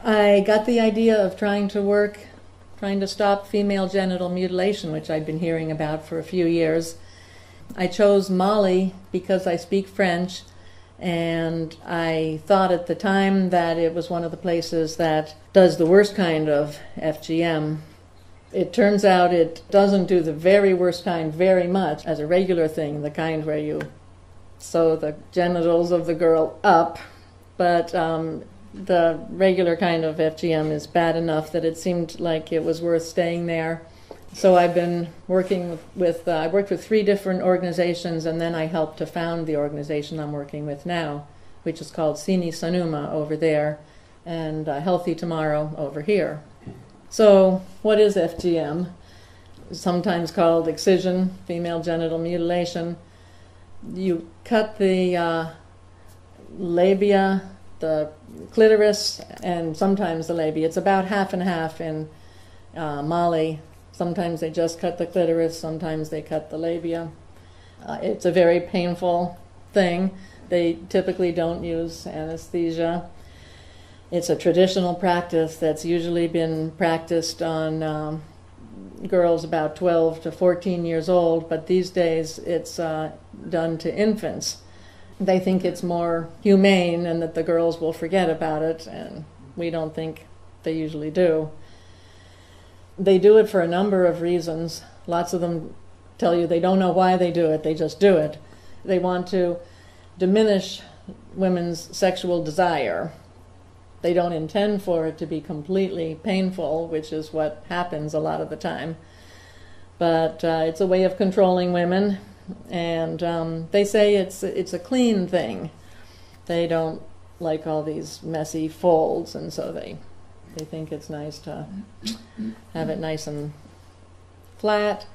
I got the idea of trying to stop female genital mutilation, which I'd been hearing about for a few years. I chose Mali because I speak French, and I thought at the time that it was one of the places that does the worst kind of FGM. It turns out it doesn't do the very worst kind very much as a regular thing, the kind where you sew the genitals of the girl up, but the regular kind of FGM is bad enough that it seemed like it was worth staying there. So I've been working with, I worked with 3 different organizations, and then I helped to found the organization I'm working with now, which is called Sini Sanuma over there, and Healthy Tomorrow over here. So what is FGM? Sometimes called excision, female genital mutilation. You cut the labia, the clitoris, and sometimes the labia. It's about half and half in Mali. Sometimes they just cut the clitoris, sometimes they cut the labia. It's a very painful thing. They typically don't use anesthesia. It's a traditional practice that's usually been practiced on girls about 12 to 14 years old, but these days it's done to infants. They think it's more humane and that the girls will forget about it, and we don't think they usually do. They do it for a number of reasons. Lots of them tell you they don't know why they do it, they just do it. They want to diminish women's sexual desire. They don't intend for it to be completely painful, which is what happens a lot of the time. But it's a way of controlling women, and they say it's a clean thing. They don't like all these messy folds, and so they think it's nice to have it nice and flat.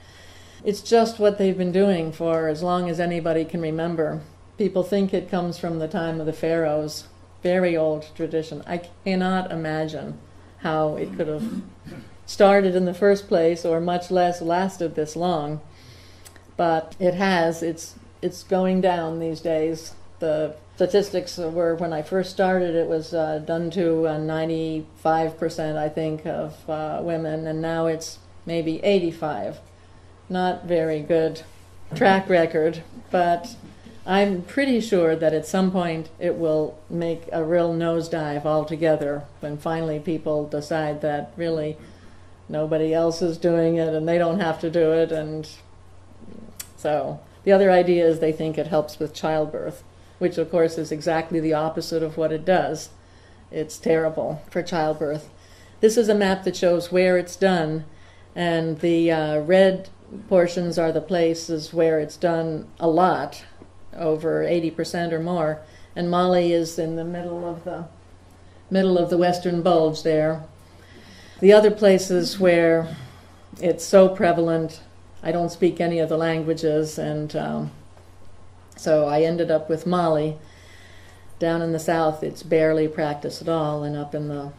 It's just what they've been doing for as long as anybody can remember. People think it comes from the time of the pharaohs. Very old tradition. I cannot imagine how it could have started in the first place, or much less lasted this long. But it has. It's going down these days. The statistics were, when I first started, it was done to 95%, I think, of women, and now it's maybe 85%. Not very good track record, but I'm pretty sure that at some point it will make a real nosedive altogether when finally people decide that really nobody else is doing it and they don't have to do it. And so the other idea is they think it helps with childbirth, which of course is exactly the opposite of what it does. It's terrible for childbirth. This is a map that shows where it's done, and the red portions are the places where it's done a lot, over 80% or more, and Mali is in the middle of the western bulge there. The other places where it's so prevalent, I don't speak any of the languages, and so I ended up with Mali. Down in the south it's barely practiced at all, and up in the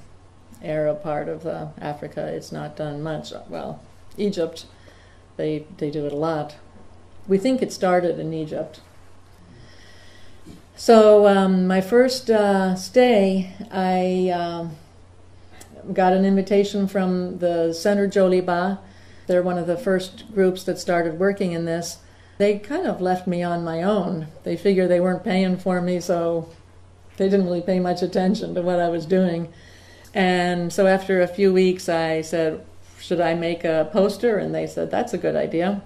Arab part of Africa it's not done much. Well, Egypt, they do it a lot. We think it started in Egypt. So my first stay, I got an invitation from the Center Joliba. They're one of the first groups that started working in this. They kind of left me on my own. They figured they weren't paying for me, so they didn't really pay much attention to what I was doing. And so after a few weeks, I said, should I make a poster? And they said, that's a good idea.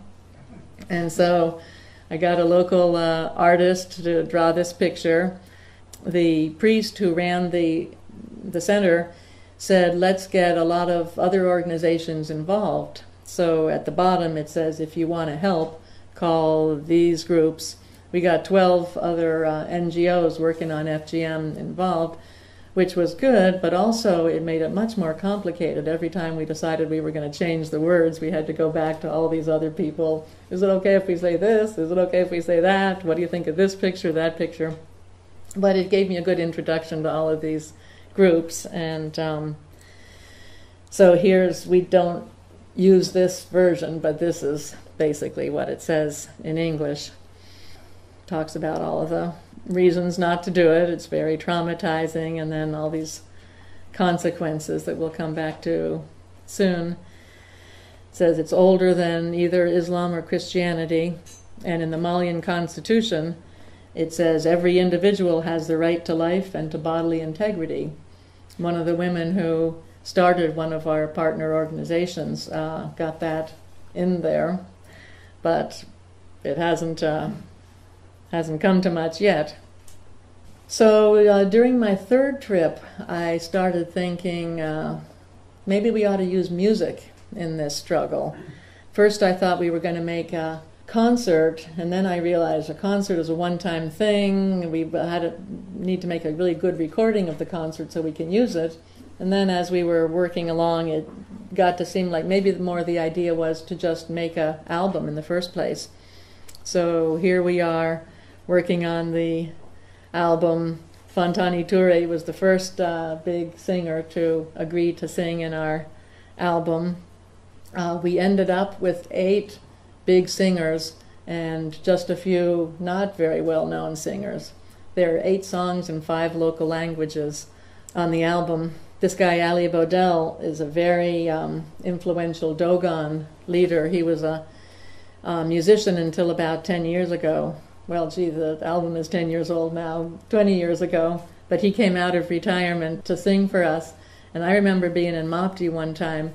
And so I got a local artist to draw this picture. The priest who ran the center said, let's get a lot of other organizations involved. So at the bottom it says, if you want to help, call these groups. We got 12 other NGOs working on FGM involved, which was good, but also it made it much more complicated. Every time we decided we were going to change the words, we had to go back to all these other people. Is it okay if we say this? Is it okay if we say that? What do you think of this picture, that picture? But it gave me a good introduction to all of these groups. And so we don't use this version, but this is basically what it says in English. Talks about all of the reasons not to do it. It's very traumatizing, and then all these consequences that we'll come back to soon. It says it's older than either Islam or Christianity, and in the Malian constitution it says every individual has the right to life and to bodily integrity. One of the women who started one of our partner organizations got that in there, but it hasn't come to much yet. So during my third trip, I started thinking maybe we ought to use music in this struggle. First I thought we were going to make a concert, and then I realized a concert is a one-time thing, and we need to make a really good recording of the concert so we can use it. And then as we were working along, it got to seem like maybe more the idea was to just make an album in the first place. So here we are working on the album. Fontani Touré was the first big singer to agree to sing in our album. We ended up with 8 big singers and just a few not very well-known singers. There are 8 songs in 5 local languages on the album. This guy, Ali Bodel, is a very influential Dogon leader. He was a musician until about 10 years ago. Well, gee, the album is 10 years old now, 20 years ago. But he came out of retirement to sing for us. And I remember being in Mopti one time.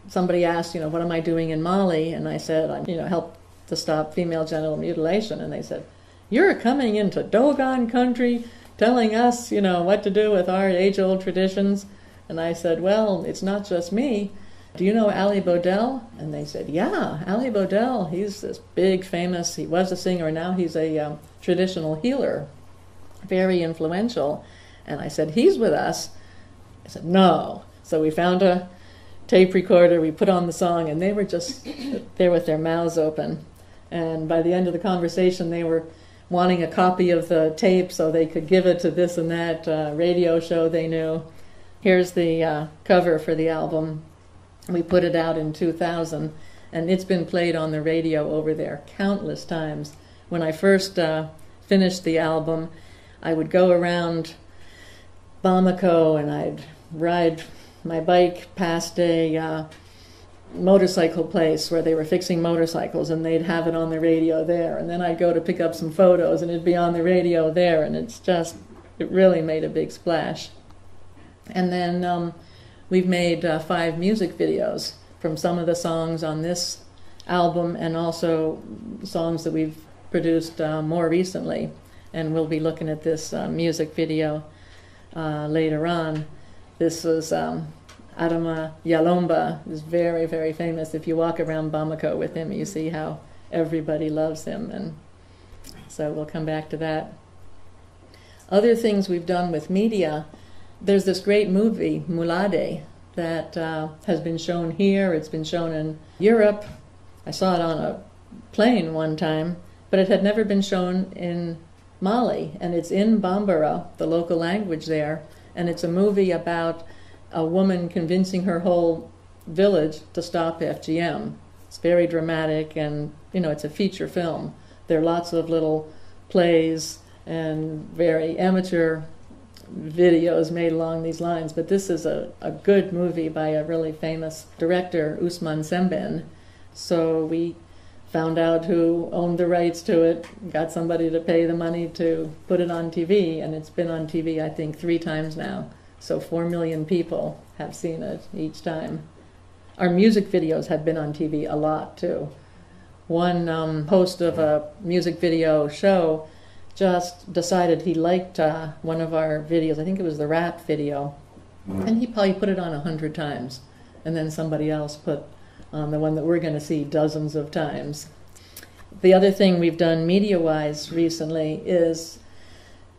Somebody asked, what am I doing in Mali? And I said, I'm, help to stop female genital mutilation. And they said, you're coming into Dogon country telling us, what to do with our age-old traditions. And I said, well, it's not just me. Do you know Ali Bodel? And they said, yeah, Ali Bodel, he's this big, famous, he was a singer, and now he's a traditional healer, very influential. And I said, he's with us. I said, no. So we found a tape recorder, we put on the song, and they were just there with their mouths open. And by the end of the conversation, they were wanting a copy of the tape so they could give it to this and that radio show they knew. Here's the cover for the album. We put it out in 2000, and it's been played on the radio over there countless times. When I first finished the album, I would go around Bamako and I'd ride my bike past a motorcycle place where they were fixing motorcycles, and they'd have it on the radio there. And then I'd go to pick up some photos, and it'd be on the radio there, and it really made a big splash. And then we've made 5 music videos from some of the songs on this album, and also songs that we've produced more recently. And we'll be looking at this music video later on. This was Adama Yalomba, who's very, very famous. If you walk around Bamako with him, you see how everybody loves him. And so we'll come back to that. Other things we've done with media, there's this great movie, Mulade, that has been shown here. It's been shown in Europe. I saw it on a plane one time, but it had never been shown in Mali. And it's in Bambara, the local language there. And it's a movie about a woman convincing her whole village to stop FGM. It's very dramatic, and it's a feature film. There are lots of little plays and very amateur videos made along these lines, but this is a good movie by a really famous director, Ousmane Sembène. So we found out who owned the rights to it, got somebody to pay the money to put it on TV, and it's been on TV, I think, 3 times now. So 4 million people have seen it each time. Our music videos have been on TV a lot, too. One host of a music video show just decided he liked one of our videos. I think it was the rap video. And he probably put it on 100 times. And then somebody else put on the one that we're going to see dozens of times. The other thing we've done media-wise recently is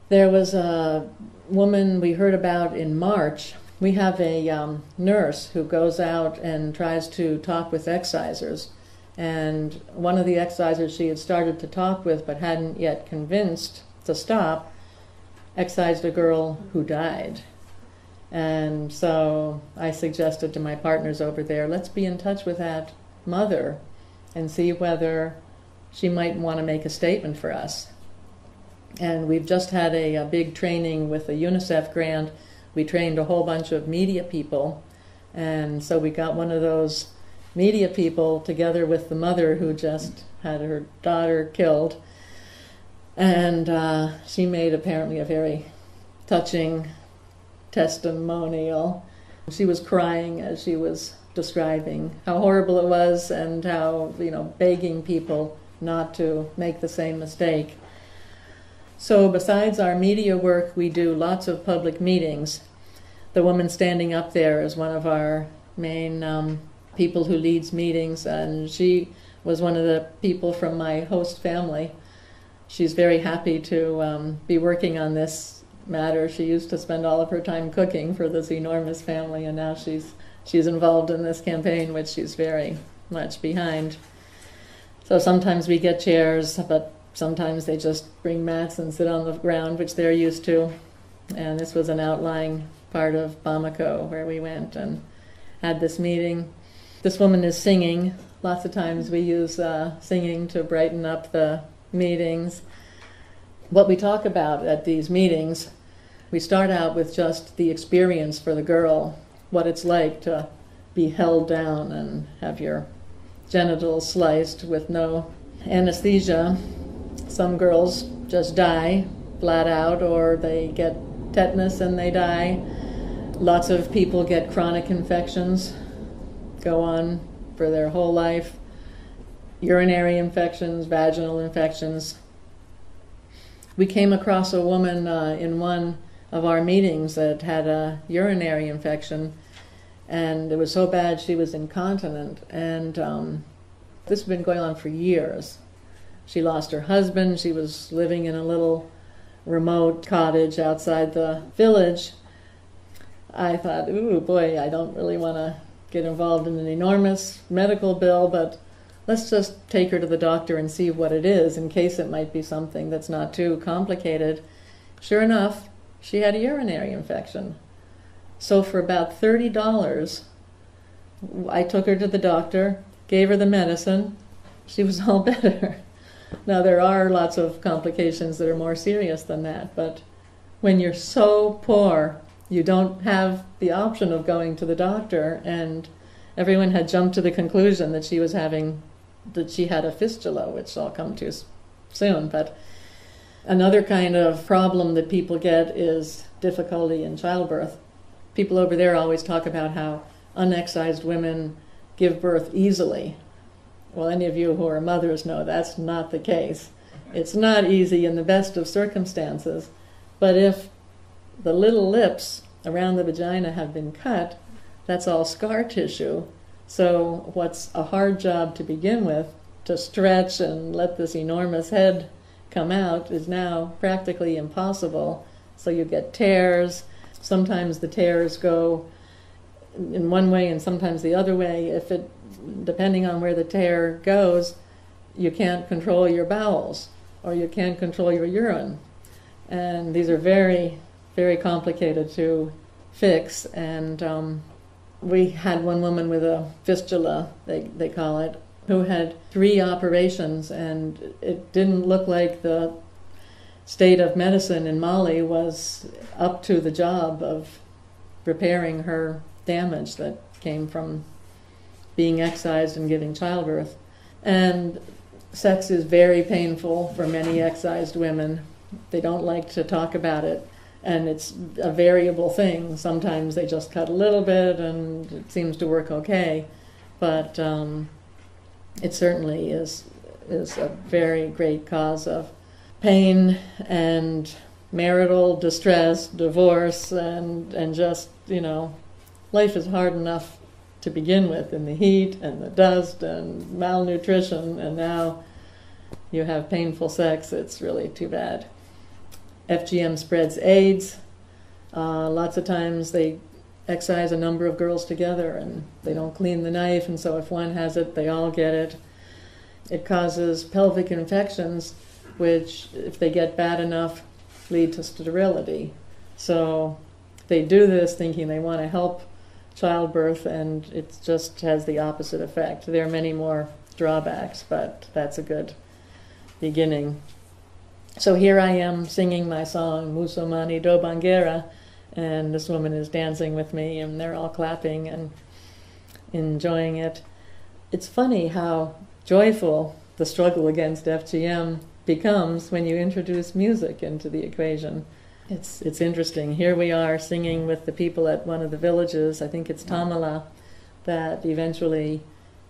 there was a woman we heard about in March. We have a nurse who goes out and tries to talk with excisers. And one of the excisers she had started to talk with but hadn't yet convinced to stop excised a girl who died. And so I suggested to my partners over there, let's be in touch with that mother and see whether she might want to make a statement for us. And we've just had a big training with a UNICEF grant we trained a whole bunch of media people. And so we got one of those media people together with the mother who just had her daughter killed. And she made apparently a very touching testimonial. She was crying as she was describing how horrible it was and how, begging people not to make the same mistake. So besides our media work, we do lots of public meetings. The woman standing up there is one of our main people who leads meetings, and she was one of the people from my host family. She's very happy to be working on this matter. She used to spend all of her time cooking for this enormous family, and now she's involved in this campaign, which she's very much behind. So sometimes we get chairs, but sometimes they just bring mats and sit on the ground, which they're used to. And this was an outlying part of Bamako where we went and had this meeting. This woman is singing. Lots of times we use singing to brighten up the meetings. What we talk about at these meetings, we start out with just the experience for the girl, what it's like to be held down and have your genitals sliced with no anesthesia. Some girls just die flat out, or they get tetanus and they die. Lots of people get chronic infections, go on for their whole life. Urinary infections, vaginal infections. We came across a woman in one of our meetings that had a urinary infection, and it was so bad she was incontinent, and this had been going on for years. She lost her husband. She was living in a little remote cottage outside the village. I thought, ooh, boy, I don't really want to get involved in an enormous medical bill, but let's just take her to the doctor and see what it is, in case it might be something that's not too complicated. Sure enough, she had a urinary infection. So for about $30, I took her to the doctor, gave her the medicine. She was all better. Now, there are lots of complications that are more serious than that, but when you're so poor, you don't have the option of going to the doctor, and everyone had jumped to the conclusion that she had a fistula, which I'll come to soon. But another kind of problem that people get is difficulty in childbirth. People over there always talk about how unexcised women give birth easily. Well, any of you who are mothers know that's not the case. It's not easy in the best of circumstances, but if the little lips around the vagina have been cut, that's all scar tissue. So what's a hard job to begin with, to stretch and let this enormous head come out, is now practically impossible. So you get tears. Sometimes the tears go in one way and sometimes the other way. Depending on where the tear goes, you can't control your bowels or you can't control your urine. And these are very, very complicated to fix. And we had one woman with a fistula, they call it, who had 3 operations, and it didn't look like the state of medicine in Mali was up to the job of repairing her damage that came from being excised and giving childbirth. And sex is very painful for many excised women. They don't like to talk about it, and it's a variable thing. Sometimes they just cut a little bit and it seems to work okay, but it certainly is a very great cause of pain and marital distress, divorce, and just, life is hard enough to begin with, in the heat and the dust and malnutrition, and now you have painful sex. It's really too bad. FGM spreads AIDS. Lots of times they excise a number of girls together and they don't clean the knife, and so if one has it, they all get it. It causes pelvic infections, which, if they get bad enough, lead to sterility. So they do this thinking they want to help childbirth, and it just has the opposite effect. There are many more drawbacks, but that's a good beginning. So here I am singing my song, Musomani do Banguera, And this woman is dancing with me, and they're all clapping and enjoying it. It's funny how joyful the struggle against FGM becomes when you introduce music into the equation. It's interesting. Here we are singing with the people at one of the villages, I think it's Tamala, that eventually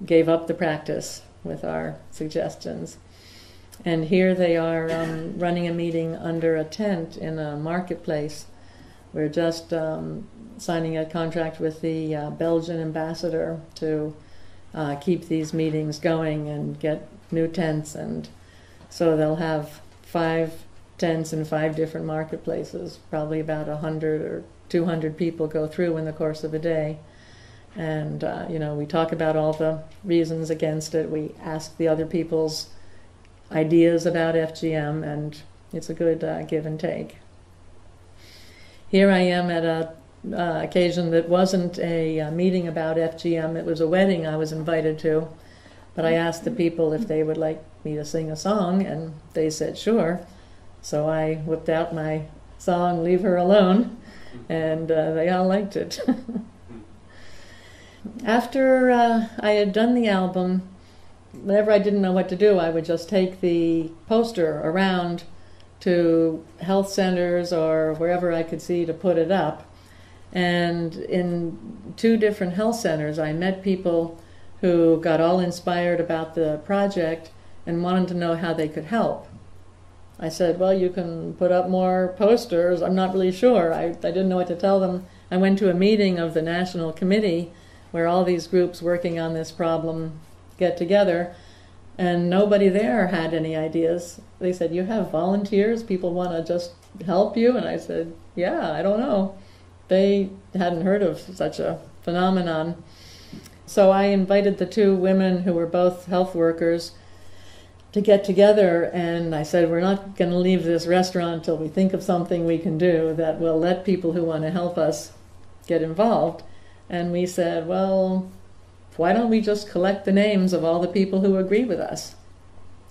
gave up the practice with our suggestions. And here they are running a meeting under a tent in a marketplace. We're just signing a contract with the Belgian ambassador to keep these meetings going and get new tents, and so they'll have 5 tents in 5 different marketplaces. Probably about 100 or 200 people go through in the course of a day. And we talk about all the reasons against it. We ask the other people's ideas about FGM, and it's a good give and take. Here I am at a occasion that wasn't a meeting about FGM. It was a wedding I was invited to, but I asked the people if they would like me to sing a song, and they said sure. So I whipped out my song, Leave Her Alone, and they all liked it. After I had done the album, whenever I didn't know what to do, I would just take the poster around to health centers or wherever I could see to put it up. And in 2 different health centers, I met people who got all inspired about the project and wanted to know how they could help. I said, well, you can put up more posters. I'm not really sure. I didn't know what to tell them. I went to a meeting of the National Committee where all these groups working on this problem get together, and nobody there had any ideas. They said, you have volunteers? People want to just help you? And I said, yeah, I don't know. They hadn't heard of such a phenomenon. So I invited the 2 women who were both health workers to get together, and I said, we're not going to leave this restaurant until we think of something we can do that will let people who want to help us get involved. And we said, well, why don't we just collect the names of all the people who agree with us?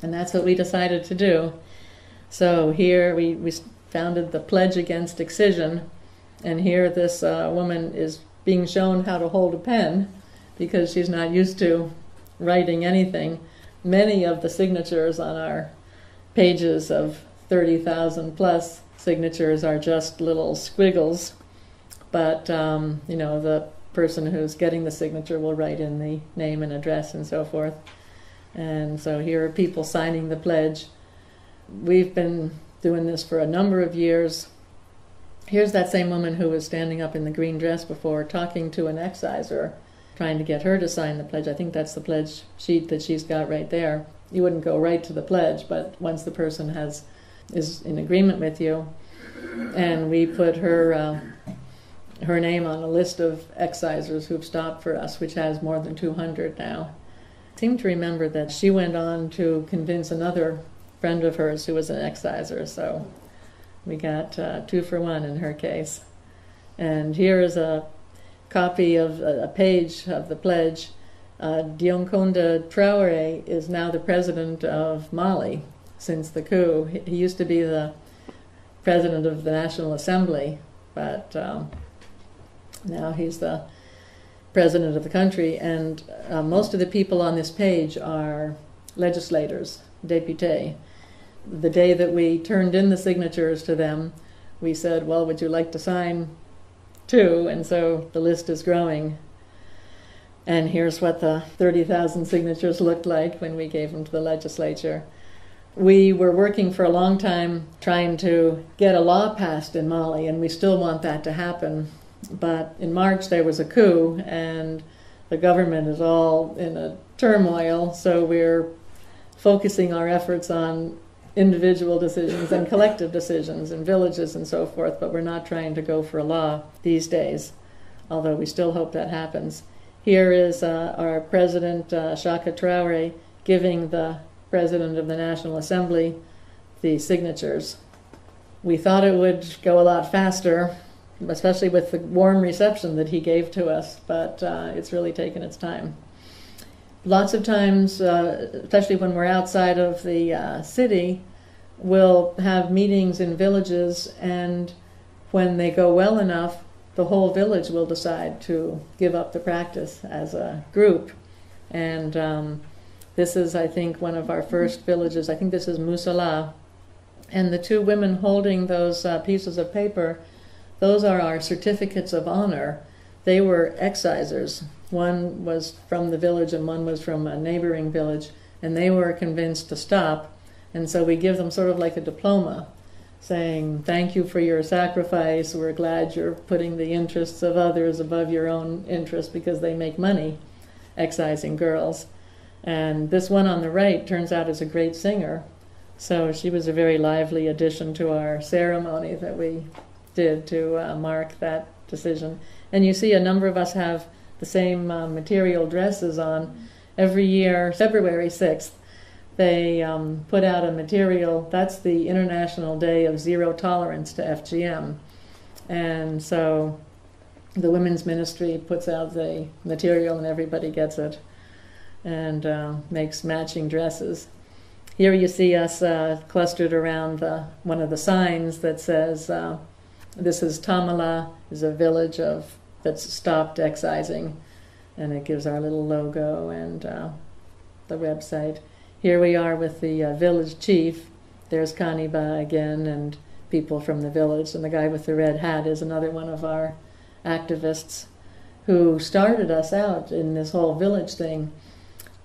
And that's what we decided to do. So here we founded the Pledge Against Excision, and here this woman is being shown how to hold a pen because she's not used to writing anything. Many of the signatures on our pages of 30,000 plus signatures are just little squiggles, but the person who's getting the signature will write in the name and address and so forth. And so here are people signing the pledge. We've been doing this for a number of years. Here's that same woman who was standing up in the green dress before talking to an exciser, trying to get her to sign the pledge. I think that's the pledge sheet that she's got right there. You wouldn't go right to the pledge, but once the person is in agreement with you, and we put her name on a list of excisers who've stopped for us, which has more than 200 now. I seem to remember that she went on to convince another friend of hers who was an exciser, so we got 2 for 1 in her case. And here is a copy of a page of the pledge. Dioncounda Traoré is now the president of Mali since the coup. He used to be the president of the National Assembly, but now he's the president of the country, and most of the people on this page are legislators, députés. The day that we turned in the signatures to them, we said, well, would you like to sign too? And so the list is growing. And here's what the 30,000 signatures looked like when we gave them to the legislature. We were working for a long time trying to get a law passed in Mali, and we still want that to happen. But in March there was a coup, and the government is all in a turmoil, so we're focusing our efforts on individual decisions and collective decisions in villages and so forth, but we're not trying to go for a law these days, although we still hope that happens. Here is our president, Shaka Traoré, giving the president of the National Assembly the signatures. We thought it would go a lot faster, especially with the warm reception that he gave to us, but it's really taken its time. Lots of times, especially when we're outside of the city, we'll have meetings in villages, and when they go well enough, the whole village will decide to give up the practice as a group. And this is, I think, one of our first villages. I think this is Musala. And the two women holding those pieces of paper, those are our certificates of honor. They were excisers. One was from the village and one was from a neighboring village, and they were convinced to stop. And so we give them sort of like a diploma, saying, thank you for your sacrifice. We're glad you're putting the interests of others above your own interests, because they make money excising girls. And this one on the right turns out is a great singer. So she was a very lively addition to our ceremony that we did to mark that decision. And you see a number of us have the same material dresses on. Every year, February 6th, they put out a material. That's the International Day of Zero Tolerance to FGM. And so the Women's Ministry puts out the material and everybody gets it, and makes matching dresses. Here you see us clustered around one of the signs that says, this is Tamala, is a village that's stopped excising, and it gives our little logo and the website. Here we are with the village chief. There's Kaniba again, and people from the village, and the guy with the red hat is another one of our activists who started us out in this whole village thing,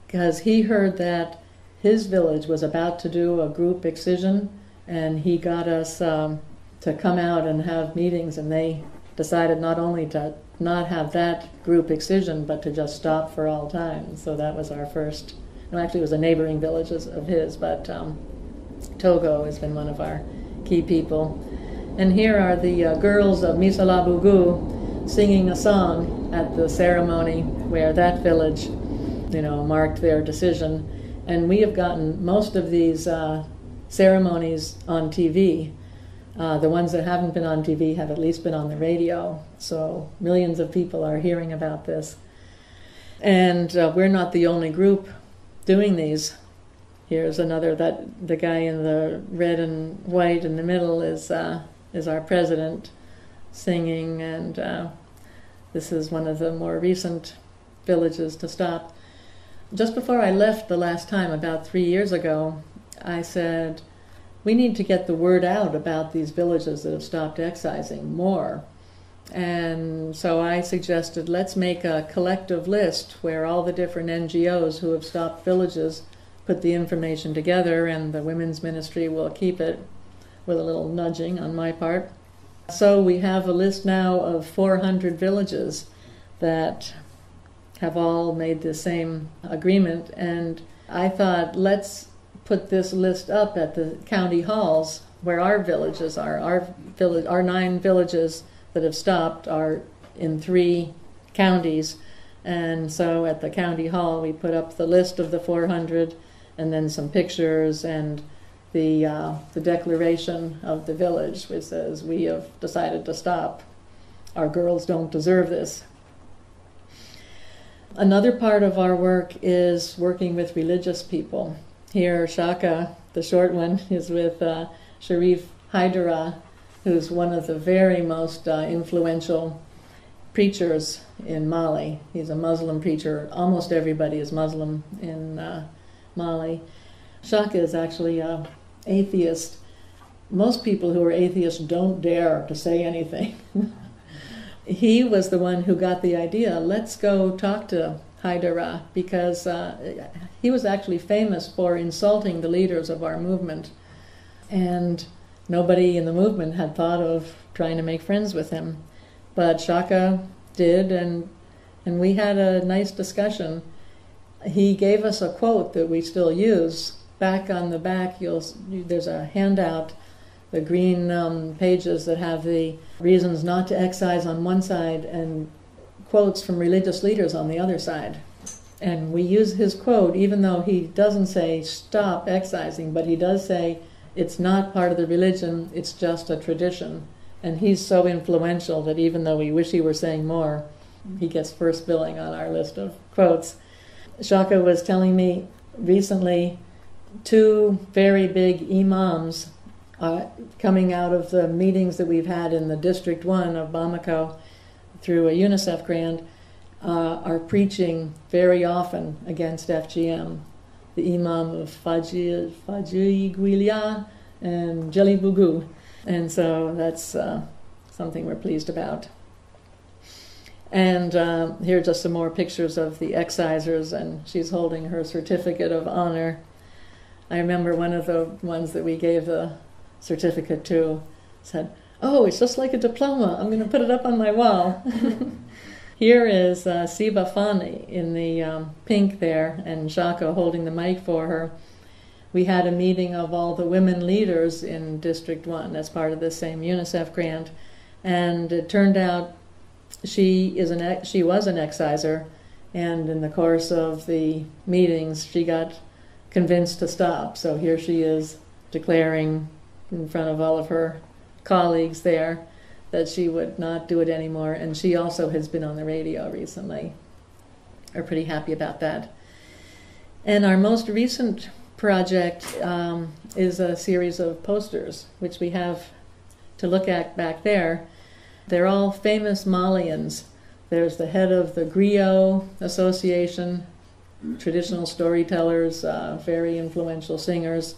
because he heard that his village was about to do a group excision, and he got us to come out and have meetings, and they decided not only to not have that group excision, but to just stop for all time. So that was our first, and actually it was a neighboring village of his, but Togo has been one of our key people. And here are the girls of Misalabugu singing a song at the ceremony where that village, marked their decision. And we have gotten most of these ceremonies on TV. The ones that haven't been on TV have at least been on the radio. So millions of people are hearing about this. And we're not the only group doing these. Here's another, the guy in the red and white in the middle is our president singing, and this is one of the more recent villages to stop. Just before I left the last time, about 3 years ago, I said, we need to get the word out about these villages that have stopped excising more. And so I suggested, let's make a collective list where all the different NGOs who have stopped villages put the information together, and the Women's Ministry will keep it, with a little nudging on my part. So we have a list now of 400 villages that have all made the same agreement, and I thought, let's put this list up at the county halls where our villages are. Our 9 villages that have stopped are in 3 counties, and so at the county hall we put up the list of the 400 and then some pictures and the declaration of the village, which says, we have decided to stop. Our girls don't deserve this. Another part of our work is working with religious people. Here, Shaka, the short one, is with Sharif Haidara, who's one of the very most influential preachers in Mali. He's a Muslim preacher. Almost everybody is Muslim in Mali. Shaka is actually an atheist. Most people who are atheists don't dare to say anything. He was the one who got the idea, let's go talk to Haidara, because he was actually famous for insulting the leaders of our movement. And nobody in the movement had thought of trying to make friends with him. But Shaka did, and we had a nice discussion. He gave us a quote that we still use. Back on the back, there's a handout, the green pages that have the reasons not to excise on one side and quotes from religious leaders on the other side. And we use his quote, even though he doesn't say stop excising, but he does say it's not part of the religion, it's just a tradition. And he's so influential that even though we wish he were saying more, he gets first billing on our list of quotes. Shaka was telling me recently 2 very big imams coming out of the meetings that we've had in the District 1 of Bamako through a UNICEF grant, are preaching very often against FGM. The Imam of Fajiguilia and Jelibugu. And so that's something we're pleased about. And here are just some more pictures of the excisers, and she's holding her certificate of honor. I remember one of the ones that we gave the certificate to said, "Oh, it's just like a diploma. I'm going to put it up on my wall." Here is Siba Fani in the pink there, and Jacques holding the mic for her. We had a meeting of all the women leaders in District 1 as part of the same UNICEF grant, and it turned out she was an exciser, and in the course of the meetings she got convinced to stop. So here she is declaring in front of all of her colleagues there that she would not do it anymore, and she also has been on the radio recently. We're pretty happy about that. And our most recent project is a series of posters, which we have to look at back there. They're all famous Malians. There's the head of the Griot Association, traditional storytellers, very influential singers.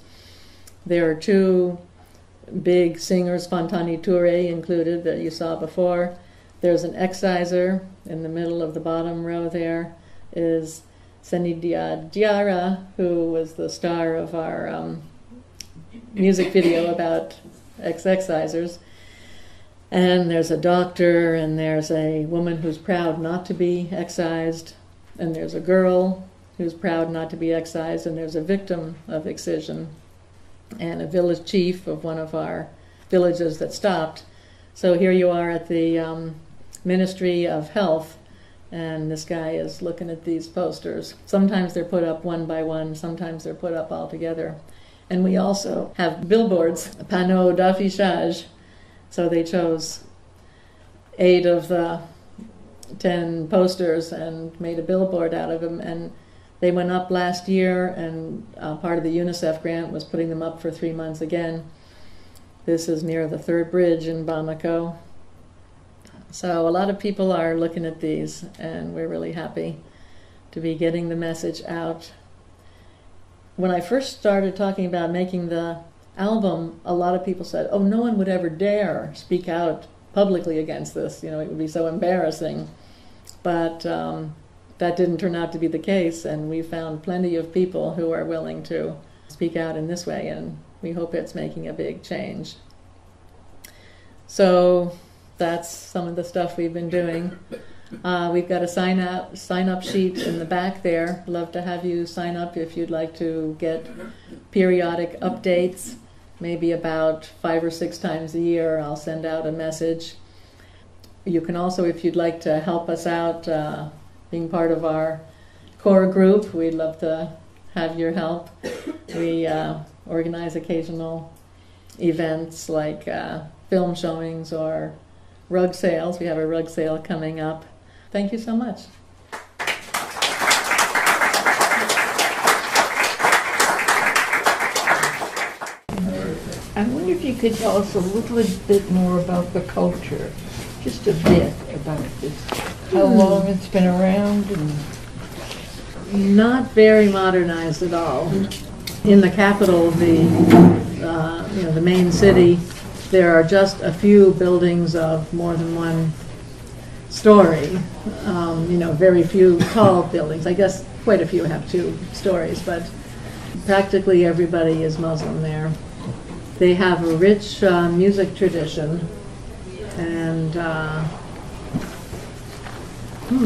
There are two big singers, Fontani Touré included, that you saw before. There's an exciser in the middle of the bottom row there, is Senidia Diarra, who was the star of our music video about ex-excisers. And there's a doctor, and there's a woman who's proud not to be excised, and there's a girl who's proud not to be excised, and there's a victim of excision, and a village chief of one of our villages that stopped. So here you are at the Ministry of Health, and this guy is looking at these posters. Sometimes they're put up one by one, sometimes they're put up all together. And we also have billboards, panneaux d'affichage. So they chose 8 of the 10 posters and made a billboard out of them, and they went up last year, and part of the UNICEF grant was putting them up for 3 months again. This is near the 3rd Bridge in Bamako. So a lot of people are looking at these, and we're really happy to be getting the message out. When I first started talking about making the album, a lot of people said, "Oh, no one would ever dare speak out publicly against this. You know, it would be so embarrassing." But that didn't turn out to be the case, and we found plenty of people who are willing to speak out in this way, and we hope it's making a big change. So that's some of the stuff we've been doing. We've got a sign-up sheet in the back there. Love to have you sign up if you'd like to get periodic updates. Maybe about 5 or 6 times a year I'll send out a message. You can also, if you'd like to help us out being part of our core group, we'd love to have your help. We organize occasional events like film showings or rug sales. We have a rug sale coming up. Thank you so much. I wonder if you could tell us a little bit more about the culture, just a bit about this, how long it's been around. And not very modernized at all. In the capital, the main city, there are just a few buildings of more than one story. Very few tall buildings. I guess quite a few have 2 stories, but practically everybody is Muslim there. They have a rich music tradition, and I'm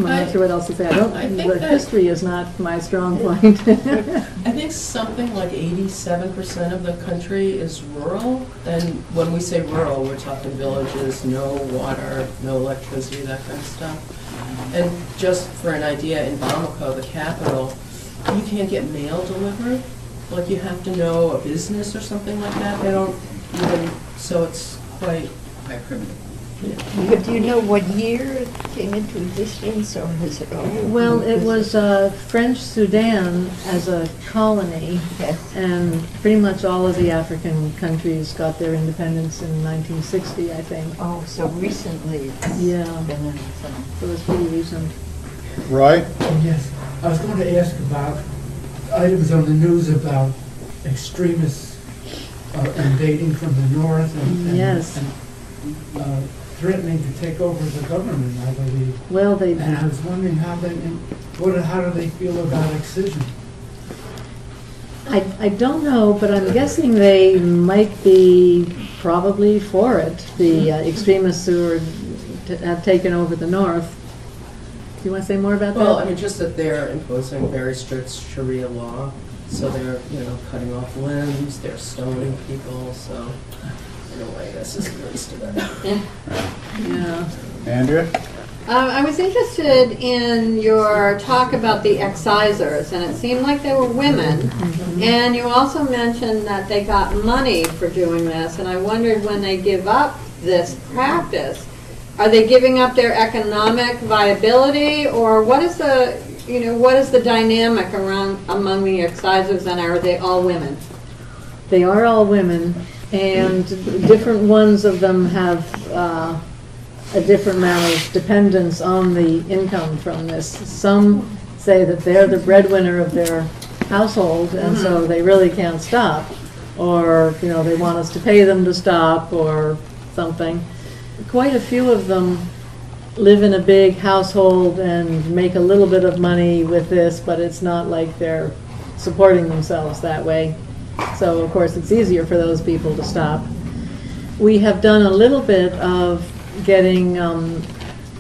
not sure what else to say. The history is not my strong point. I think something like 87% of the country is rural, and when we say rural, we're talking villages, no water, no electricity, that kind of stuff. And just for an idea, in Bamako, the capital, you can't get mail delivered. Like, you have to know a business or something like that. They don't even, so it's quite primitive. Do you know what year it came into existence, or is it old? Well, it was French Sudan as a colony, Yes. and pretty much all of the African countries got their independence in 1960, I think. Oh, so recently it's Yeah. been in So it was pretty recent. Roy? Yes, I was going to ask about items on the news about extremists invading from the north and, Yes. threatening to take over the government, I believe. Well, they And I was wondering how do they feel about excision? I don't know, but I'm guessing they might be probably for it, the extremists who have taken over the north. Do you want to say more about Well, I that? mean, just that they're imposing very strict Sharia law, so they're, cutting off limbs, they're stoning people, so in a way, this is the least of it. Yeah. Andrea? I was interested in your talk about the excisers, and it seemed like they were women. And you also mentioned that they got money for doing this, and I wondered when they give up this practice, are they giving up their economic viability, or what is the dynamic among the excisers, and are they all women? They are all women, and different ones of them have a different amount of dependence on the income from this. Some say that they're the breadwinner of their household, and so they really can't stop. Or, they want us to pay them to stop or something. Quite a few of them live in a big household and make a little bit of money with this, but it's not like they're supporting themselves that way. So, of course, it's easier for those people to stop. We have done a little bit of getting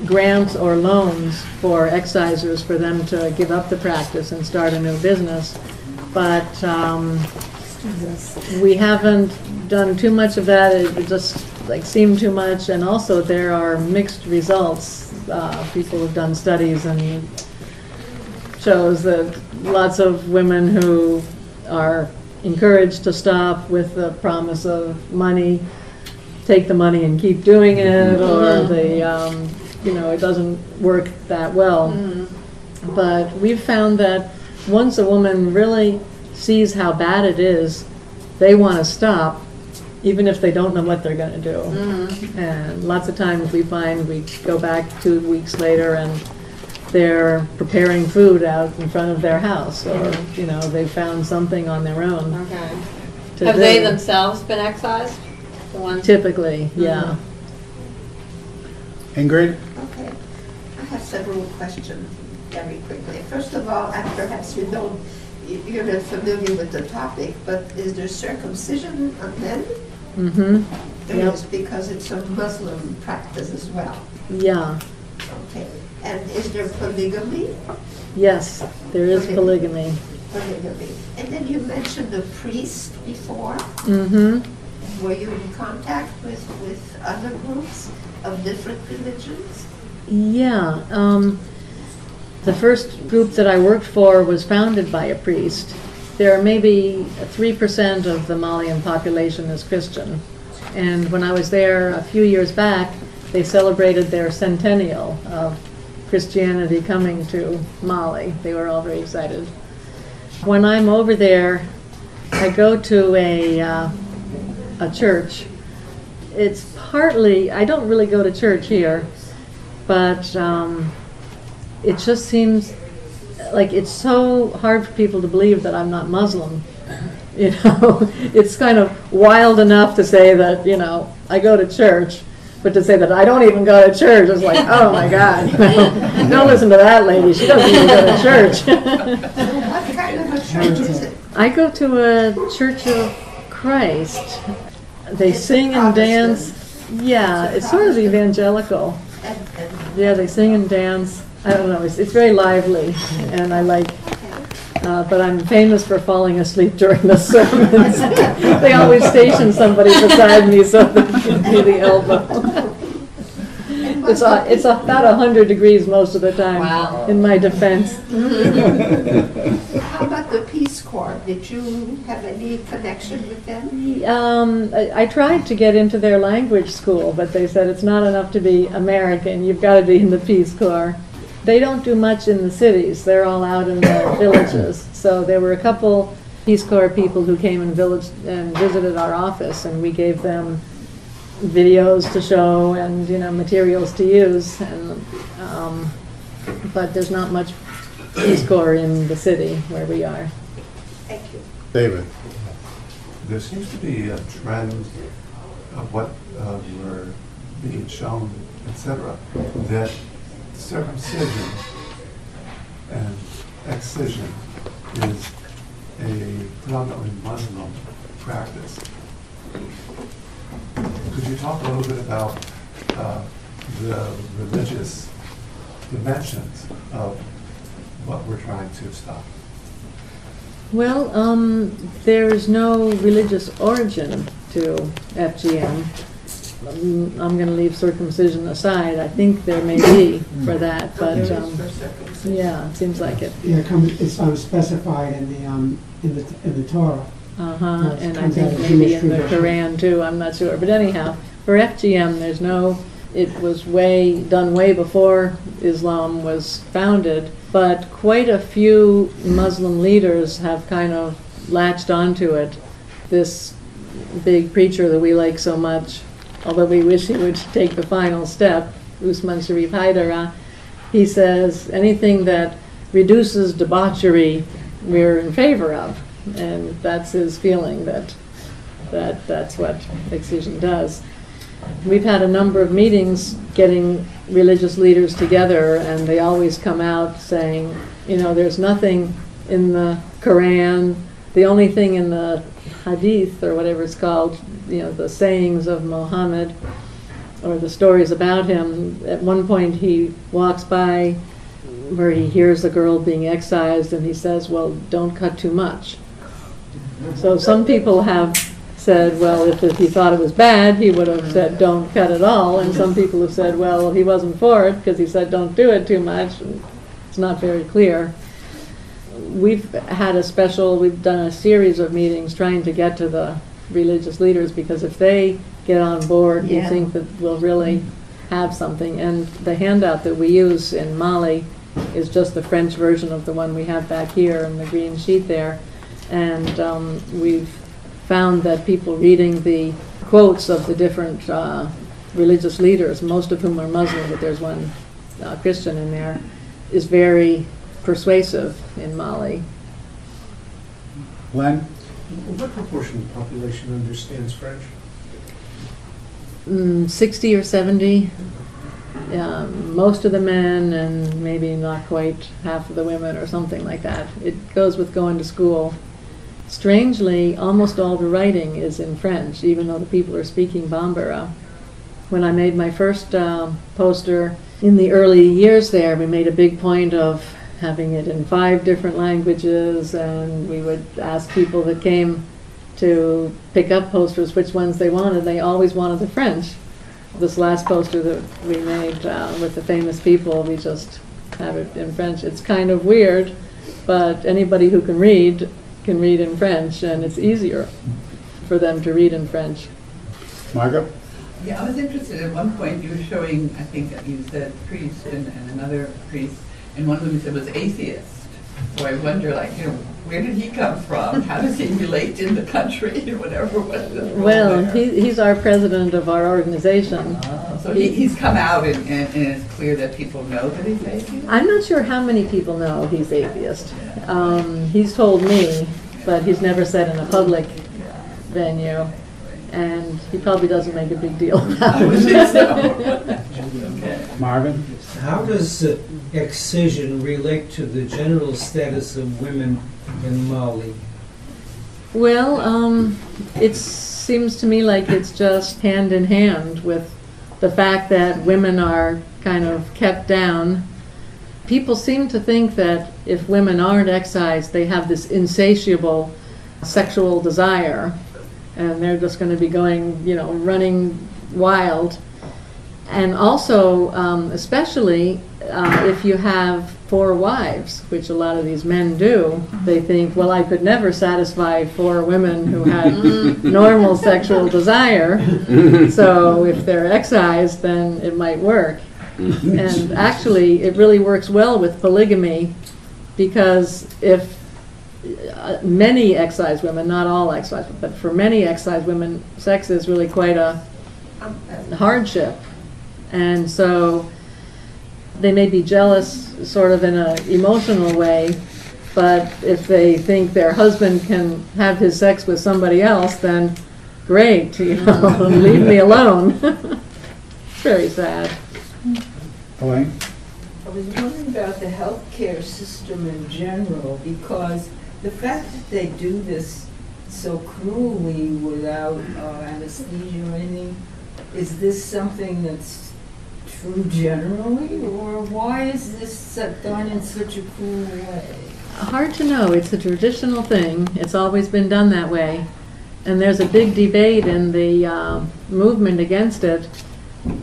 grants or loans for excisers for them to give up the practice and start a new business. But we haven't done too much of that. It just seemed too much, and also there are mixed results. People have done studies and shows that lots of women who are encouraged to stop with the promise of money take the money and keep doing it, or they, it doesn't work that well. But we've found that once a woman really sees how bad it is, they want to stop, even if they don't know what they're going to do. And lots of times we find we go back 2 weeks later and they're preparing food out in front of their house, or they found something on their own. Okay. to Have do. they themselves been excised? The ones? Typically, yeah. Ingrid? Okay. I have several questions very quickly. First of all, and perhaps you're not familiar with the topic, but is there circumcision on men? Mm-hmm. There Yep. is, because it's a Muslim practice as well. Yeah. Okay. And is there polygamy? Yes, there is polygamy. Polygamy. And then you mentioned a priest before. Mm-hmm. Were you in contact with other groups of different religions? Yeah. The first group that I worked for was founded by a priest. There are maybe 3% of the Malian population is Christian. And when I was there a few years back, they celebrated their centennial of Christianity coming to Mali. They were all very excited. When I'm over there, I go to a church. It's partly, I don't really go to church here, but it just seems like it's so hard for people to believe that I'm not Muslim. It's kind of wild enough to say that, I go to church, but to say that I don't even go to church is like, oh my God, don't listen to that lady. She doesn't even go to church. What kind of a church is it? I go to a Church of Christ. They It's a sing and Protestant. dance. Yeah, it's sort of evangelical. And Yeah, they sing and dance. I don't know, it's very lively, and I like, but I'm famous for falling asleep during the sermons. They always station somebody beside me so they can do the elbow. It's about 100 degrees most of the time, Wow. in my defense. how about the Peace Corps. Did you have any connection with them? I tried to get into their language school, but they said it's not enough to be American. You've got to be in the Peace Corps. They don't do much in the cities. They're all out in the villages. So there were a couple Peace Corps people who came and visited our office, and we gave them videos to show and materials to use. And but there's not much Peace Corps in the city where we are. Thank you. David. There seems to be a trend of what we're being shown, etc., that circumcision and excision is a predominantly Muslim practice. Could you talk a little bit about the religious dimensions of what we're trying to stop? Well, there is no religious origin to FGM. I'm going to leave circumcision aside. I think there may be for that, but yeah, it seems like it. Yeah, it's specified in the Torah. And I think maybe in the Quran too. I'm not sure, but anyhow, for FGM, there's no. It was done way before Islam was founded, but quite a few Muslim leaders have kind of latched onto it. This big preacher that we like so much, although we wish he would take the final step, Usman Sharif Haidara, he says anything that reduces debauchery, we're in favor of. And that's his feeling that's what excision does. We've had a number of meetings getting religious leaders together, and they always come out saying, there's nothing in the Quran, the only thing in the Hadith, or whatever it's called, the sayings of Muhammad, or the stories about him. At one point he walks by where he hears a girl being excised, and he says, well, don't cut too much. So some people have said, well, if he thought it was bad, he would have said don't cut at all. And some people have said, well, he wasn't for it because he said don't do it too much. And it's not very clear. We've done a series of meetings trying to get to the religious leaders, because if they get on board, we think that we'll really have something. And the handout that we use in Mali is just the French version of the one we have back here in the green sheet there. And we've found that people reading the quotes of the different religious leaders, most of whom are Muslim, but there's one Christian in there, is very persuasive in Mali. Len? What proportion of the population understands French? 60 or 70. Most of the men, and maybe not quite half of the women or something like that. It goes with going to school. Strangely, almost all the writing is in French, even though the people are speaking Bambara. When I made my first poster in the early years there, we made a big point of having it in 5 different languages, and we would ask people that came to pick up posters which ones they wanted. They always wanted the French. This last poster that we made with the famous people, we just have it in French. It's kind of weird, but anybody who can read in French, and it's easier for them to read in French. Margot? Yeah, I was interested at one point, you were showing, I think you said priest and another priest, and one of them said was atheist. So I wonder, where did he come from? How does he relate in the country or whatever? Well, he's our president of our organization. So he's come out and it's clear that people know that he's atheist? I'm not sure how many people know he's atheist. He's told me, but he's never said in a public venue. And he probably doesn't make a big deal about it. Marvin? How does excision relate to the general status of women in Mali? Well, it seems to me like it's just hand in hand with the fact that women are kind of kept down. People seem to think that if women aren't excised, they have this insatiable sexual desire, and they're just going to be going, running wild. And also, especially if you have 4 wives, which a lot of these men do, they think, well, I could never satisfy 4 women who had normal sexual desire, so if they're excised, then it might work. And actually, it really works well with polygamy, because if many excised women, not all excised, but for many excised women, sex is really quite a hardship. And so they may be jealous sort of in an emotional way, but if they think their husband can have his sex with somebody else, then great, leave me alone. It's very sad. I was wondering about the healthcare system in general, because the fact that they do this so cruelly without anesthesia or anything, is this something that's true generally, or why is this done in such a cruel way? Hard to know. It's a traditional thing. It's always been done that way. And there's a big debate in the movement against it.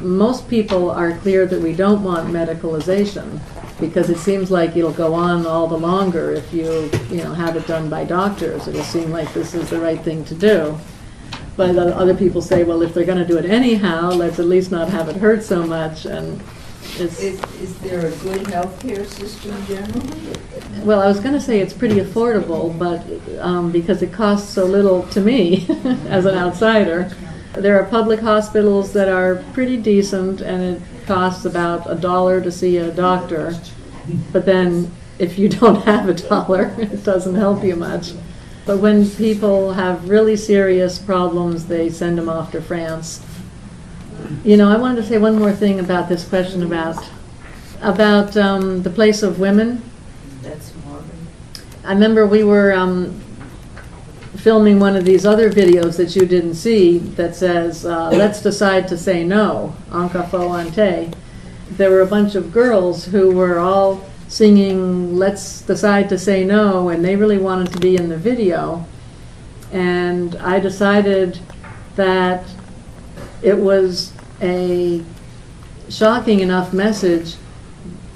Most people are clear that we don't want medicalization, because it seems like it'll go on all the longer if you have it done by doctors. It'll seem like this is the right thing to do. But other people say, well, if they're going to do it anyhow, let's at least not have it hurt so much. And Is there a good healthcare system generally? well, I was going to say it's pretty affordable, but because it costs so little to me as an outsider. There are public hospitals that are pretty decent, and it costs about $1 to see a doctor. But then if you don't have $1, it doesn't help you much. But when people have really serious problems, they send them off to France. I wanted to say one more thing about this question about the place of women. That's morbid. I remember we were filming one of these other videos that you didn't see that says, let's decide to say no, Anka Fo Ante. There were a bunch of girls who were all singing let's decide to say no, and they really wanted to be in the video. And I decided that it was a shocking enough message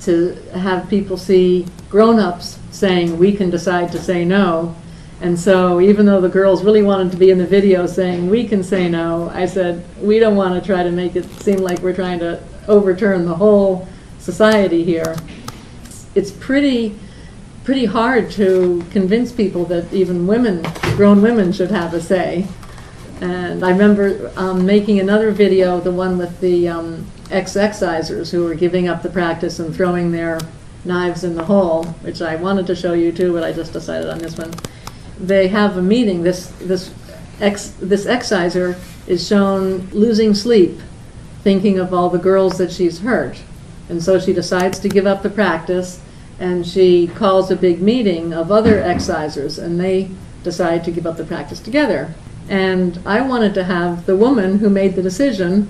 to have people see grown-ups saying we can decide to say no. And so even though the girls really wanted to be in the video saying we can say no, I said we don't want to try to make it seem like we're trying to overturn the whole society here. It's pretty hard to convince people that even women, grown women, should have a say. And I remember making another video, the one with the ex-excisers who were giving up the practice and throwing their knives in the hole, which I wanted to show you too, but I just decided on this one. They have a meeting. This exciser is shown losing sleep, thinking of all the girls that she's hurt. And so she decides to give up the practice, and she calls a big meeting of other excisers, and they decide to give up the practice together. And I wanted to have the woman who made the decision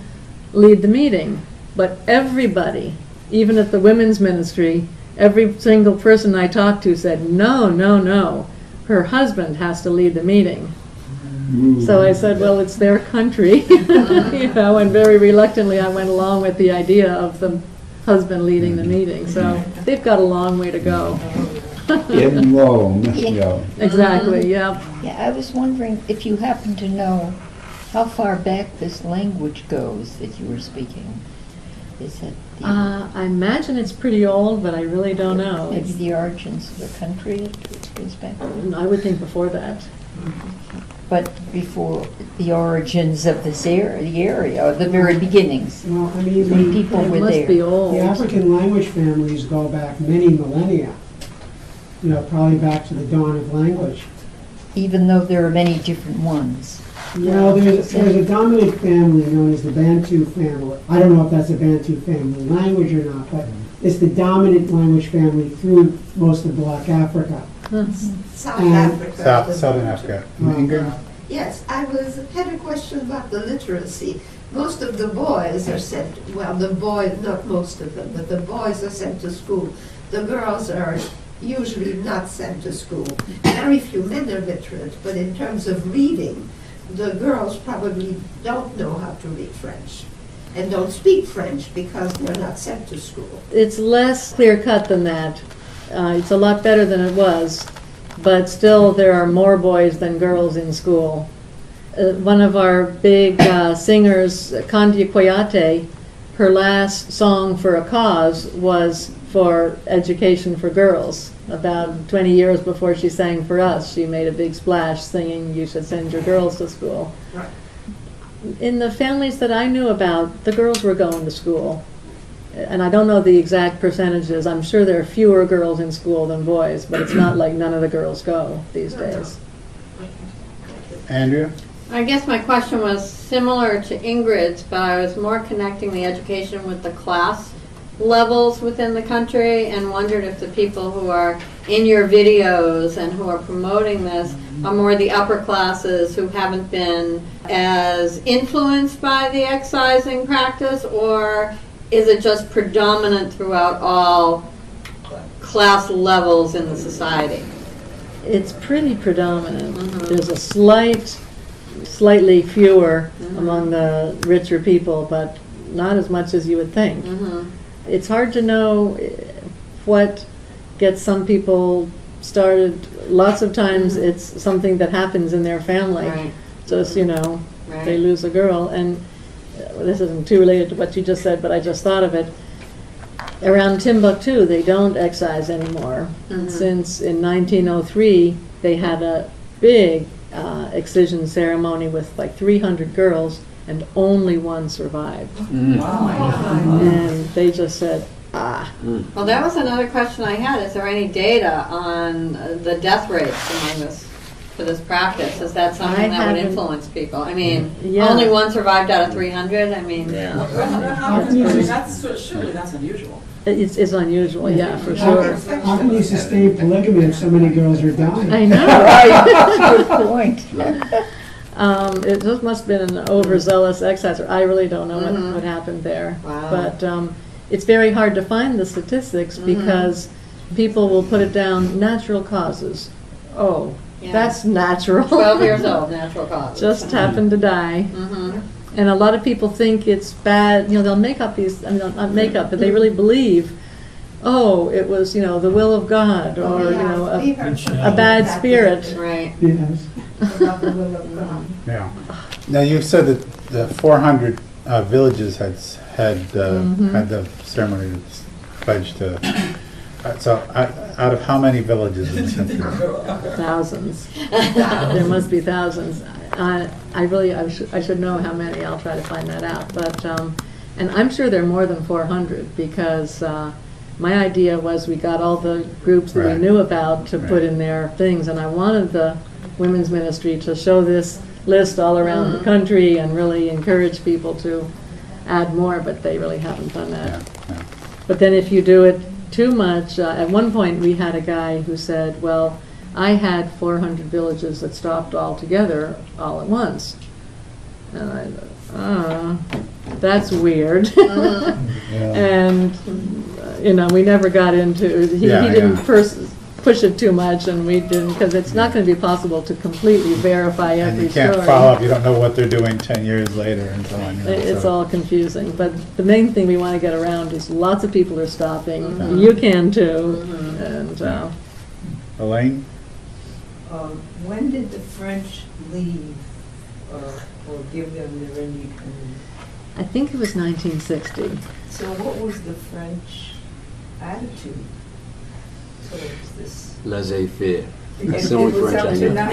lead the meeting. But everybody, even at the women's ministry, every single person I talked to said, no, no, no, her husband has to lead the meeting. So I said, well, it's their country, and very reluctantly I went along with the idea of the husband leading the meeting. So they've got a long way to go. In Rome, yeah. Exactly, yeah. Yeah, I was wondering if you happen to know how far back this language goes that you were speaking. Is it I imagine it's pretty old, but I really don't know. maybe the origins of the country it goes back to? I would think before that. But before the origins of this the area, or the very beginnings, Well, I mean, when people It were must there. be old. the African language families go back many millennia, probably back to the dawn of language. Even though there are many different ones. Well, there's a dominant family known as the Bantu family. I don't know if that's a Bantu family language or not, but it's the dominant language family through most of Black Africa. South And Africa. Southern Africa. Yes, had a question about the literacy. Most of the boys are sent, well, not most of them, but the boys are sent to school. The girls are usually not sent to school. Very few men are literate, but in terms of reading, the girls probably don't know how to read French. and don't speak French because they're not sent to school. It's less clear-cut than that. It's a lot better than it was, but still there are more boys than girls in school. One of our big singers, Candia Coyate, her last song for a cause was for education for girls. About 20 years before she sang for us, she made a big splash singing, "You should send your girls to school." Right. In the families that I knew about, the girls were going to school. And I don't know the exact percentages. I'm sure there are fewer girls in school than boys, but it's not like none of the girls go these days. Andrea? I guess my question was similar to Ingrid's, but I was more connecting the education with the class levels within the country, and wondered if the people who are in your videos and who are promoting this are more the upper classes who haven't been as influenced by the excising practice, or is it just predominant throughout all class levels in the society? It's pretty predominant. There's a slightly fewer among the richer people, but not as much as you would think. It's hard to know what gets some people started. Lots of times it's something that happens in their family. Right. Just, they lose a girl. And this isn't too related to what you just said, but I just thought of it. Around Timbuktu, they don't excise anymore. Since in 1903, they had a big excision ceremony with like 300 girls, and only one survived. And they just said, Well, that was another question I had. Is there any data on the death rates among this for this practice? Is that something that would influence people? I mean, only one survived out of 300. I mean, Surely that's unusual. It's unusual, yeah, for sure. How can you sustain polygamy if so many girls are dying? I know. Right, good point. It just must have been an overzealous exciser. I really don't know what happened there. Wow. But it's very hard to find the statistics because people will put it down natural causes. Oh, that's natural. 12 years old, natural cause. Just happened to die. And a lot of people think it's bad. They'll make up these, not make up, but they really believe, oh, it was, the will of God, or, a bad spirit. Right. Yes. Yeah. Now, you said that the 400 villages had the ceremony pledged to. So, out of how many villages in Central? Thousands. There must be thousands. I should know how many. I'll try to find that out. But and I'm sure there are more than 400 because my idea was we got all the groups that we knew about to put in their things, and I wanted the women's ministry to show this list all around the country and really encourage people to add more, but they really haven't done that. But then if you do it too much, at one point we had a guy who said, well, I had 400 villages that stopped altogether all at once. And I thought, that's weird. And, we never got into, he didn't push it too much, and we didn't, because it's not going to be possible to completely verify every story. And you can't follow up, you don't know what they're doing 10 years later and so on. It's all confusing, but the main thing we want to get around is lots of people are stopping. You can too. And Elaine? When did the French leave or give them their independence? I think it was 1960. So what was the French attitude towards this? Laissez-faire. That's It the only was French up I to know.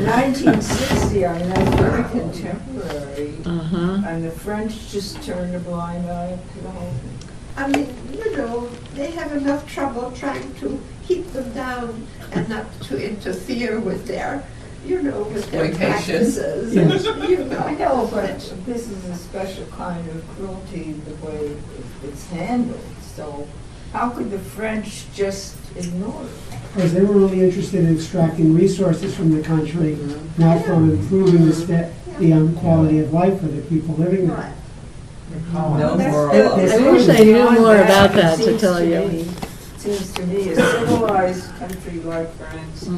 1960, I mean, that's very contemporary. And the French just turned a blind eye to the whole thing. I mean, they have enough trouble trying to keep them down and not to interfere with their, with their practices. I know, but this is a special kind of cruelty, the way it's handled. So how could the French just ignore it? Because they were really interested in extracting resources from the country, not from improving the quality of life for the people living there. I wish I knew more about that to tell you. Seems to me a civilized country like France,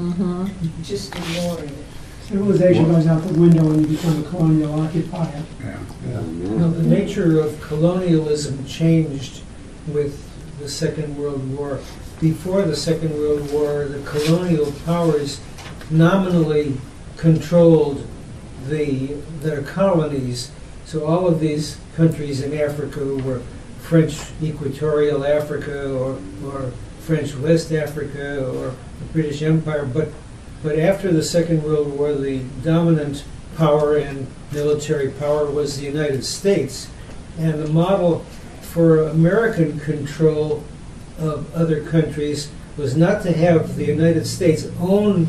just ignoring it. Civilization goes out the window when you become a colonial occupier. Yeah. Now, the nature of colonialism changed with the Second World War. Before the Second World War, the colonial powers nominally controlled their colonies. So all of these countries in Africa were French Equatorial Africa or French West Africa or the British Empire. But after the Second World War, the dominant power and military power was the United States. And the model for American control of other countries was not to have the United States own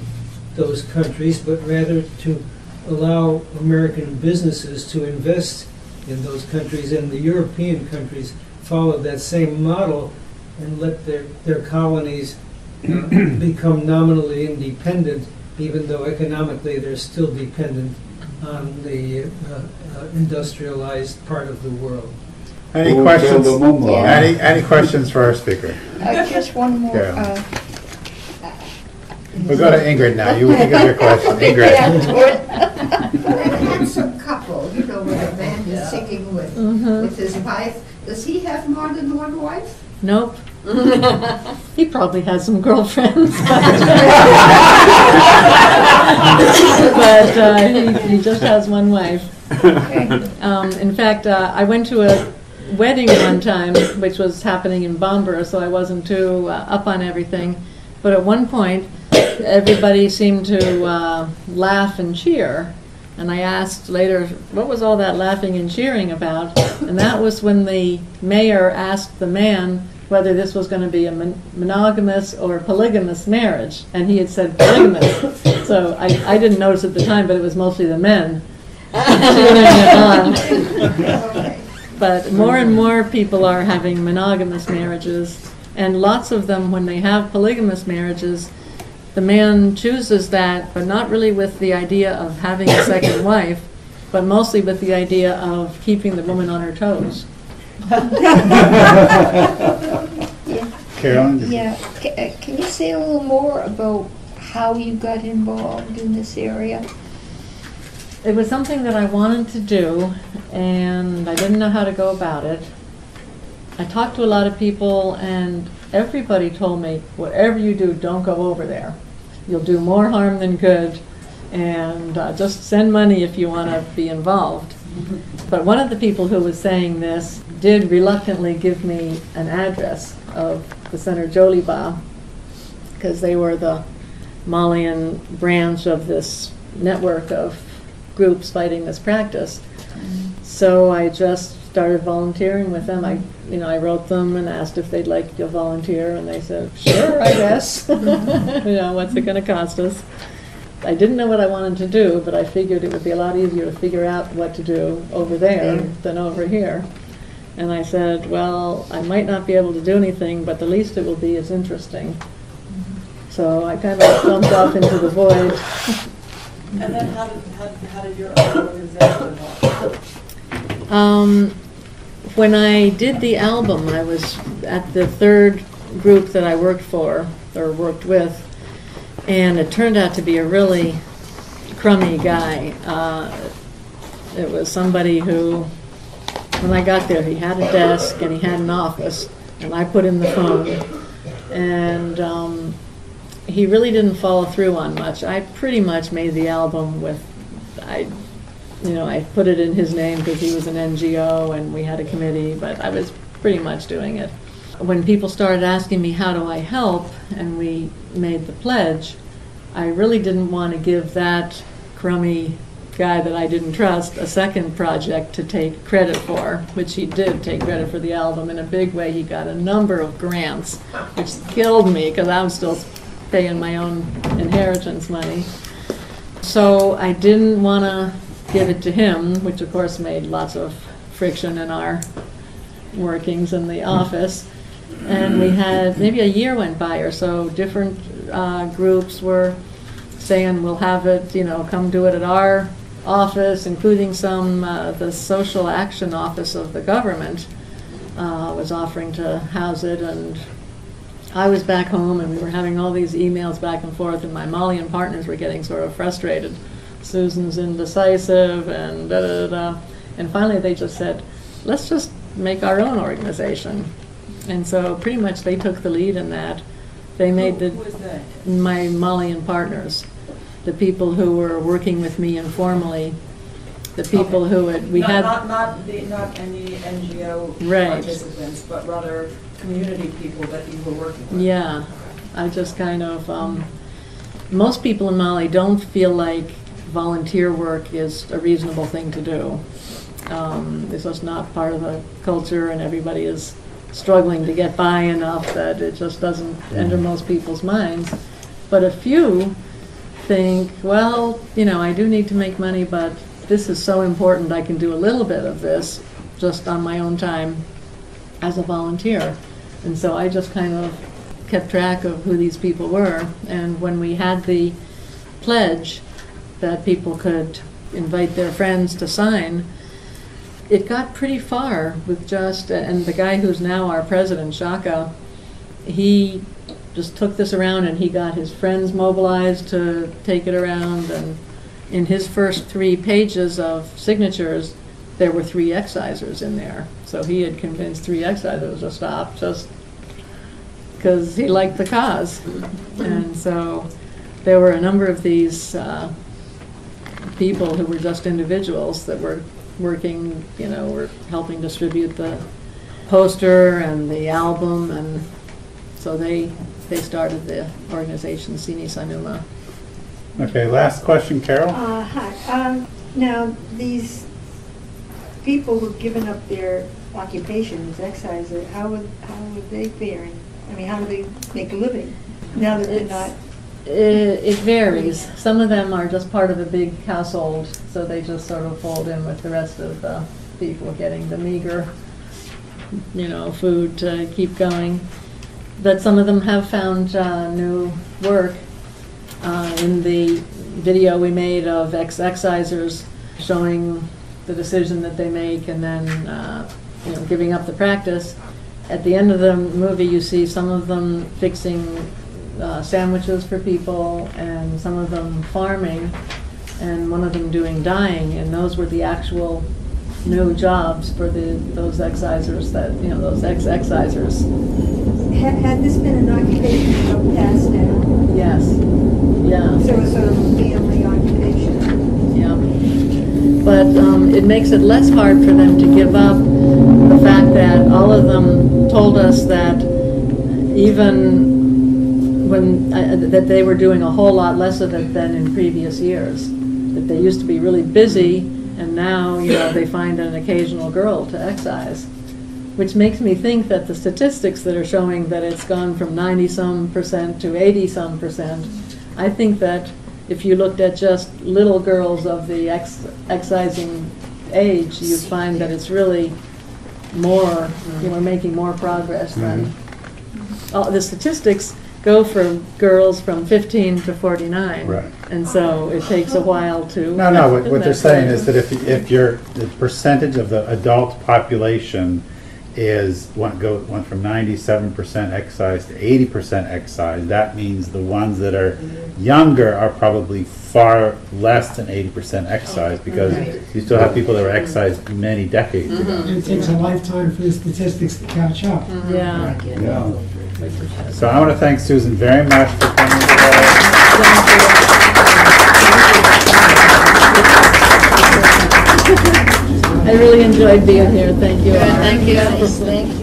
those countries, but rather to allow American businesses to invest in those countries. And the European countries followed that same model and let their colonies become nominally independent, even though economically they're still dependent on the industrialized part of the world. Any questions? Any questions for our speaker? Just one more. Yeah. We'll go to Ingrid now. You think of your question. Ingrid. A handsome couple, you know, where a man is singing with his wife. Does he have more than one wife? Nope. He probably has some girlfriends, but he just has one wife. In fact, I went to a wedding one time, which was happening in Bamberg, so I wasn't too up on everything. But at one point, everybody seemed to laugh and cheer. And I asked later, what was all that laughing and cheering about? And that was when the mayor asked the man whether this was going to be a monogamous or polygamous marriage. And he had said polygamous. So I didn't notice at the time, but it was mostly the men cheering it on. But more and more people are having monogamous marriages. And lots of them, when they have polygamous marriages, the man chooses that, but not really with the idea of having a second wife, but mostly with the idea of keeping the woman on her toes. Carolyn? Yeah. Can you say a little more about how you got involved in this area? It was something that I wanted to do, and I didn't know how to go about it. I talked to a lot of people, and everybody told me, whatever you do, don't go over there. You'll do more harm than good, and just send money if you want to be involved. But one of the people who was saying this did reluctantly give me an address of the Center Joliba, because they were the Malian branch of this network of groups fighting this practice. So I just started volunteering with them. I wrote them and asked if they'd like to volunteer, and they said, sure, I guess. What's it going to cost us? I didn't know what I wanted to do, but I figured it would be a lot easier to figure out what to do over there than over here. And I said, well, I might not be able to do anything, but the least it will be is interesting. So I kind of jumped off into the void. And then how did your organization evolve? When I did the album, I was at the third group that I worked for, or worked with, and it turned out to be a really crummy guy. It was somebody who, when I got there, he had a desk and he had an office, and I put in the phone, and he really didn't follow through on much. I pretty much made the album with, I put it in his name because he was an NGO and we had a committee, but I was pretty much doing it. When people started asking me how do I help, and we made the pledge, I really didn't want to give that crummy guy that I didn't trust a second project to take credit for, which he did take credit for the album in a big way. He got a number of grants, which killed me because I'm still paying my own inheritance money. So I didn't want to give it to him, which of course made lots of friction in our workings in the office. And we had, maybe a year went by or so, different groups were saying, we'll have it, come do it at our office, including some, the social action office of the government was offering to house it. And I was back home and we were having all these emails back and forth, and my Malian partners were getting sort of frustrated. Susan's indecisive and da da da. And finally they just said, let's just make our own organization. And so pretty much they took the lead in that. They made Who was that? my Molly and partners, the people who were working with me informally, the people who had, we had. Not any NGO Right. participants, but rather community people that you were working with. Yeah, I just kind of, most people in Mali don't feel like volunteer work is a reasonable thing to do. It's just not part of the culture, and everybody is struggling to get by enough that it just doesn't enter most people's minds. But a few think, well, you know, I do need to make money, but this is so important I can do a little bit of this just on my own time as a volunteer. And so I just kind of kept track of who these people were. And when we had the pledge that people could invite their friends to sign, it got pretty far with just, and the guy who's now our president, Shaka, he just took this around and he got his friends mobilized to take it around. And in his first 3 pages of signatures, there were 3 excisers in there. So he had convinced 3 excisers to stop just because he liked the cause. And so there were a number of these people who were just individuals that were working, you know, were helping distribute the poster and the album, and so they started the organization Sini Sanuma. Okay, last question, Carol. Hi. Now, these people who've given up their occupation as excisers, how would they faring? I mean, how do they make a living now that they're not? It varies. Some of them are just part of a big household, so they just sort of fold in with the rest of the people getting the meager, you know, food to keep going. But some of them have found new work. In the video we made of ex-excisers showing the decision that they make and then you know, giving up the practice. At the end of the movie you see some of them fixing sandwiches for people, and some of them farming, and one of them doing dyeing, and those were the actual new jobs for those excisers that, you know, those ex-excisers. Had this been an occupation in the past now? Yes. Yeah. So it was sort of a family occupation. Yeah. But it makes it less hard for them to give up the fact that all of them told us that even when that they were doing a whole lot less of it than in previous years. That they used to be really busy, and now, you know, they find an occasional girl to excise. Which makes me think that the statistics that are showing that it's gone from 90-some% to 80-some%, I think that if you looked at just little girls of the excising age, you'd find that it's really more, you know, making more progress than the statistics go for girls from 15 to 49. Right. And so it takes a while to... No, what they're saying is that if the percentage of the adult population went from 97% excise to 80% excise, that means the ones that are younger are probably far less than 80% excise, because you still have people that were excised many decades ago. It takes a lifetime for the statistics to catch up. Yeah. Yeah. So I want to thank Susan very much for coming today. I really enjoyed being here. Thank you. Thank you.